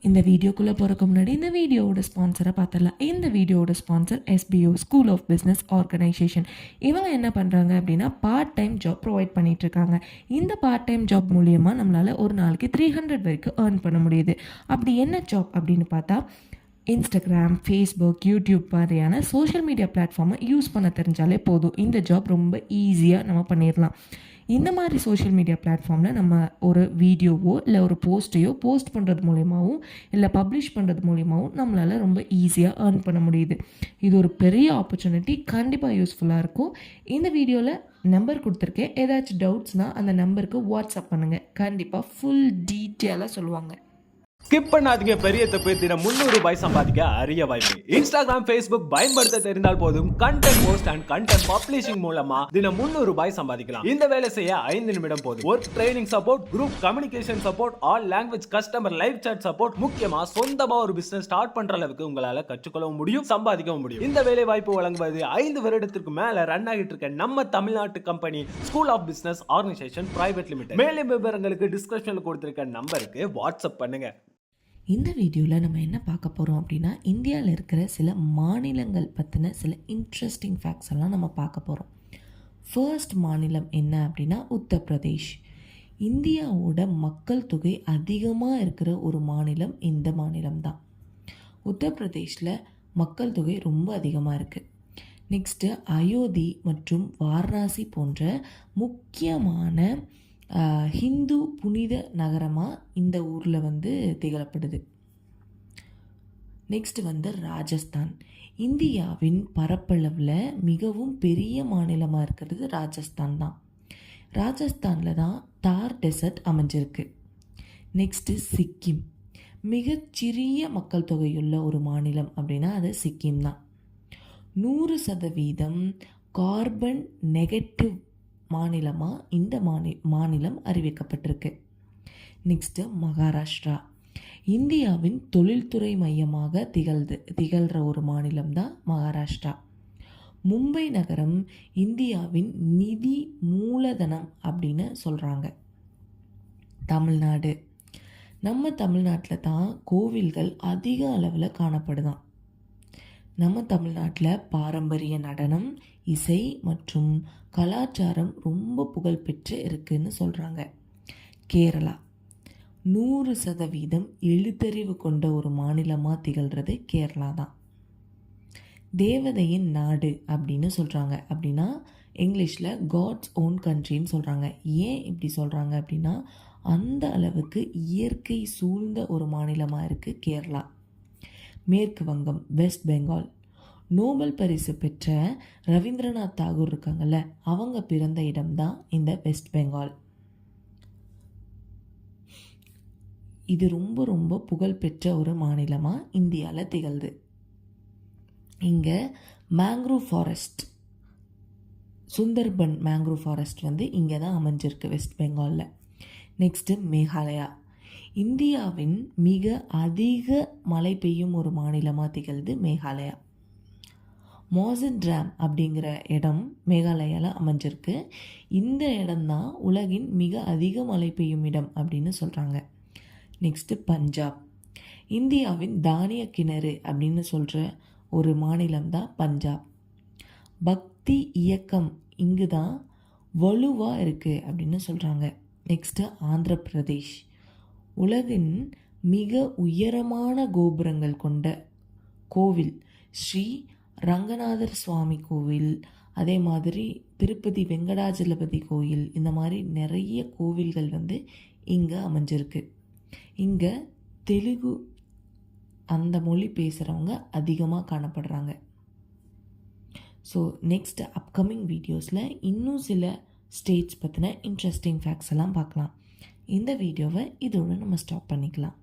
இந்த வீடியோக்குள்ளே போகிறக்கு முன்னாடி இந்த வீடியோவோட ஸ்பான்சரை பார்த்துடலாம். இந்த வீடியோவோட sponsor SBO school of business organisation. இவங்க என்ன பண்ணுறாங்க அப்படின்னா பார்ட் டைம் ஜாப் ப்ரொவைட் பண்ணிகிட்ருக்காங்க. இந்த பார்ட் டைம் ஜாப் மூலியமாக நம்மளால் ஒரு நாளைக்கு 300 வரைக்கும் ஏர்ன் பண்ண முடியுது. அப்படி என்ன ஜாப் அப்படின்னு பார்த்தா, இன்ஸ்டாகிராம், ஃபேஸ்புக், யூடியூப் மாதிரியான சோஷியல் மீடியா பிளாட்ஃபார்மை யூஸ் பண்ண தெரிஞ்சாலே போதும். இந்த ஜாப் ரொம்ப ஈஸியாக நம்ம பண்ணிடலாம். இந்த மாதிரி சோஷியல் மீடியா பிளாட்ஃபார்மில் நம்ம ஒரு வீடியோவோ இல்லை ஒரு போஸ்ட்டையோ போஸ்ட் பண்ணுறது மூலியமாகவும் இல்லை பப்ளிஷ் பண்ணுறது மூலியமாகவும் நம்மளால் ரொம்ப ஈஸியாக ஏர்ன் பண்ண முடியுது. இது ஒரு பெரிய ஆப்பர்ச்சுனிட்டி, கண்டிப்பாக யூஸ்ஃபுல்லாக இருக்கும். இந்த வீடியோவில் நம்பர் கொடுத்துருக்கேன். ஏதாச்சும் டவுட்ஸ்னால் அந்த நம்பருக்கு வாட்ஸ்அப் பண்ணுங்கள். கண்டிப்பாக ஃபுல் டீட்டெயிலாக சொல்லுவாங்க. ஸ்கிப் பண்ணாதீங்க. பெரிய தப்பு. தினம் 300 ரூபாய் சம்பாதிக்க அரிய வாய்ப்பு. இன்ஸ்டாகிராம், ஃபேஸ்புக் பயன்படுத்த தெரிந்தால் போதும். Content post and content publishing மூலமா தினம் 300 ரூபாய் சம்பாதிக்கலாம். இந்த வேலை செய்ய 5 நிமிடம் போதும். Work training support, group communication support, all language customer live chat support, முக்கியமா சொந்தமா ஒரு பிசினஸ் ஸ்டார்ட் பண்ற அளவுக்கு உங்களால கற்றுக்கொள்ளவும் முடியும், சம்பாதிக்கவும் முடியும். இந்த வேலை வாய்ப்பு வழங்குவது 5 வருடத்திற்கு மேல ரன் ஆகிட்டு இருக்க நம்ம தமிழ்நாட்டு company school of business organisation private limited. மேலும் விவரங்களுக்கு டிஸ்கிரிப்ஷன்ல கொடுத்திருக்க நம்பருக்கு வாட்ஸ்அப் பண்ணுங்க. இந்த வீடியோவில் நம்ம என்ன பார்க்க போகிறோம் அப்படின்னா, இந்தியாவில் இருக்கிற சில மாநிலங்கள் பற்றின சில இன்ட்ரெஸ்டிங் ஃபேக்ட்ஸ் எல்லாம் நம்ம பார்க்க போகிறோம். ஃபர்ஸ்ட் மாநிலம் என்ன அப்படின்னா உத்தரப்பிரதேஷ். இந்தியாவோட மக்கள் தொகை அதிகமாக இருக்கிற ஒரு மாநிலம் இந்த மாநிலம் தான். உத்தரப்பிரதேஷில் மக்கள் தொகை ரொம்ப அதிகமாக இருக்குது. நெக்ஸ்ட்டு அயோத்தி மற்றும் வாரணாசி போன்ற முக்கியமான ஹிந்து புனித நகரமாக இந்த ஊரில் திகழப்படுது. நெக்ஸ்ட் ராஜஸ்தான். இந்தியாவின் பரப்பளவில் மிகவும் பெரிய மாநிலமாக இருக்கிறது ராஜஸ்தான் தான். ராஜஸ்தானில் தான் தார் டெசர்ட் அமைஞ்சிருக்கு. நெக்ஸ்ட்டு சிக்கிம். மிகச்சிறிய மக்கள் தொகையுள்ள ஒரு மாநிலம் அப்படின்னா அது சிக்கிம் தான். 100% கார்பன் நெகட்டிவ் மாநிலமாக இந்த மாநிலம் அறிவிக்கப்பட்டிருக்கு. நெக்ஸ்ட்டு மகாராஷ்டிரா. இந்தியாவின் தொழில்துறை மையமாக திகழ்கிற ஒரு மாநிலம் தான் மகாராஷ்டிரா. மும்பை நகரம் இந்தியாவின் நிதி மூலதனம் அப்படின்னு சொல்கிறாங்க. தமிழ்நாடு. நம்ம தமிழ்நாட்டில் தான் கோவில்கள் அதிக அளவில் காணப்படுதான். நம்ம தமிழ்நாட்டில் பாரம்பரிய நடனம், இசை மற்றும் கலாச்சாரம் ரொம்ப புகழ்பெற்று இருக்குன்னு சொல்கிறாங்க. கேரளா. 100% எழுத்தறிவு கொண்ட ஒரு மாநிலமாக திகழ்கிறது கேரளா தான். தேவதையின் நாடு அப்படின்னு சொல்கிறாங்க. அப்படின்னா இங்கிலீஷில் காட்ஸ் ஓன் கண்ட்ரின்னு சொல்கிறாங்க. ஏன் இப்படி சொல்கிறாங்க அப்படின்னா, அந்த அளவுக்கு இயற்கை சூழ்ந்த ஒரு மாநிலமாக இருக்குது கேரளா. மேற்கு வங்கம், வெஸ்ட் பெங்கால். நோபல் பரிசு பெற்ற ரவீந்திரநாத் தாகூர் இருக்காங்கல்ல, அவங்க பிறந்த இடம்தான் இந்த வெஸ்ட் பெங்கால். இது ரொம்ப ரொம்ப புகழ்பெற்ற ஒரு மாநிலமாக இந்தியாவில் திகழ்து. இங்கே mangrove forest, Sundarban mangrove forest இங்கே தான் அமைஞ்சிருக்கு வெஸ்ட் பெங்காலில். நெக்ஸ்ட்டு மேகாலயா. இந்தியாவின் மிக அதிக மழை பெய்யும் ஒரு மாநிலமாக திகழ்து மேகாலயா. மோசன் டிராம் அப்படிங்கிற இடம் மேகாலயாவில் அமைஞ்சிருக்கு. இந்த இடம்தான் உலகின் மிக அதிக மழை பெய்யும் இடம் அப்படின்னு சொல்கிறாங்க. நெக்ஸ்ட்டு பஞ்சாப். இந்தியாவின் தானிய கிணறு அப்படின்னு சொல்கிற ஒரு மாநிலம் தான் பஞ்சாப். பக்தி இயக்கம் இங்கு தான் வலுவாக இருக்குது அப்படின்னு சொல்கிறாங்க. நெக்ஸ்ட்டு ஆந்திர பிரதேஷ். உலகின் மிக உயரமான கோபுரங்கள் கொண்ட கோவில் ஸ்ரீ ரங்கநாதர் சுவாமி கோவில், அதே மாதிரி திருப்பதி வெங்கடாஜலபதி கோயில், இந்த மாதிரி நிறைய கோவில்கள் இங்கே அமைஞ்சிருக்கு. இங்கே தெலுங்கு அந்த மொழி பேசுகிறவங்க அதிகமாக காணப்படுறாங்க. ஸோ நெக்ஸ்ட் அப்கமிங் வீடியோஸில் இன்னும் சில ஸ்டேட்ஸ் பற்றின இன்ட்ரெஸ்டிங் ஃபேக்ட்ஸ் எல்லாம் பார்க்கலாம். இந்த வீடியோவை இதோடு நம்ம ஸ்டாப் பண்ணிக்கலாம்.